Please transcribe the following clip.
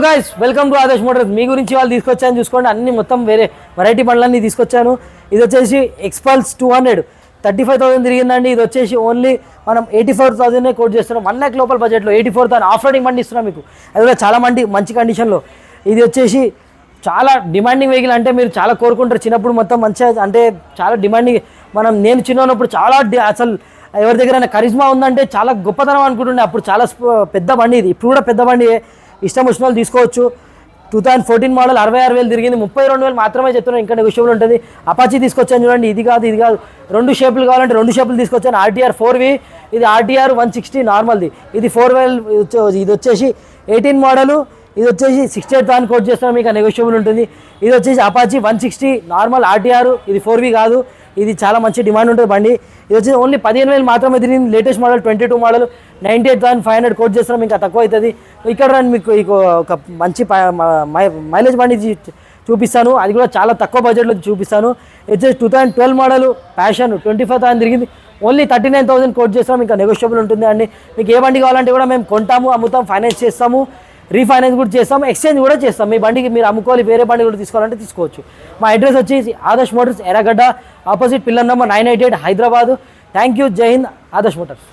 Guys welcome to Adarsh motors. మీ గురించి వాళ్ళు తీసుకొచ్చాను చూసుకోండి. అన్ని మొత్తం వేరే వెరైటీ బండ్లన్నీ తీసుకొచ్చాను. ఇది వచ్చేసి ఎక్స్పల్స్ 200 35,000 తిరిగిందండి. ఇది వచ్చేసి ఓన్లీ మనం 84,000 కోట్ చేస్తున్నాం. 1 lakh లోపల బడ్జెట్లో 84,000 ఆఫ్ రోడింగ్ బండి ఇస్తున్నాం మీకు. అది కూడా చాలా మంచి కండిషన్లో. ఇది వచ్చేసి చాలా డిమాండింగ్ వెహికల్. అంటే మీరు చాలా కోరుకుంటారు. చిన్నప్పుడు మొత్తం మంచిగా అంటే చాలా డిమాండింగ్. నేను చిన్న ఉన్నప్పుడు చాలా అసలు ఎవరి దగ్గర కరిజ్మా ఉందంటే చాలా గొప్పతనం అనుకుంటుండే. అప్పుడు చాలా పెద్ద బండి ఇది. ఇప్పుడు కూడా పెద్ద బండి, ఇష్టం వచ్చిన వాళ్ళు తీసుకోవచ్చు. 2014 మోడల్ 66,000 తిరిగింది. 32,000 మాత్రమే చెప్తున్నాను. ఇంకా నెగోషియబుల్ ఉంటుంది. అపాచీ తీసుకొచ్చాను చూడండి. ఇది కాదు 2 షేపులు కావాలంటే 2 షేపులు తీసుకొచ్చాను. ఆర్టీఆర్ 4V, ఇది ఆర్టీఆర్ 160 నార్మల్ది. ఇది 4 ఇది వచ్చేసి 18 మోడలు. ఇది వచ్చేసి 68,000 కోట్ చేస్తున్నాం. మీకు నెగోషియబుల్ ఉంటుంది. ఇది వచ్చేసి అపాచీ 160 నార్మల్ ఆర్టీఆర్. ఇది 4V కాదు. ఇది చాలా మంచి డిమాండ్ ఉంటుంది బండి. ఇది వచ్చేసి ఓన్లీ 15,000 మాత్రమే తిరిగింది. లేటెస్ట్ మోడల్ 22 మోడల్ 98,500 కోట్ చేస్తున్నాం. ఇంకా తక్కువ అవుతుంది. ఇక్కడ మీకు ఒక మంచి మైలేజ్ బండి చూపిస్తాను. అది కూడా చాలా తక్కువ బడ్జెట్లో చూపిస్తాను. వచ్చేసి 2012 మోడల్ ప్యాషన్ 25,000 తిరిగింది. ఓన్లీ 39,000 కోట్ చేస్తాం. ఇంకా నెగోషియబుల్ ఉంటుంది అండి. మీకు ఏ బండి కావాలంటే కూడా మేము కొంటాము, అమ్ముతాం, ఫైనాన్స్ చేస్తాము, రీఫైనాన్స్ కూడా చేస్తాం, ఎక్స్చేంజ్ కూడా చేస్తాం. మీ బండికి మీరు అమ్ముకోవాలి, వేరే బండి కూడా తీసుకోవాలంటే తీసుకోవచ్చు. మా అడ్రస్ వచ్చేసి ఆదర్శ్ మోటార్స్, ఎర్రగడ్డ, opposite pillar number 988 Hyderabad. Thank you. జై హింద్. ఆదర్శ్ మోటార్స్.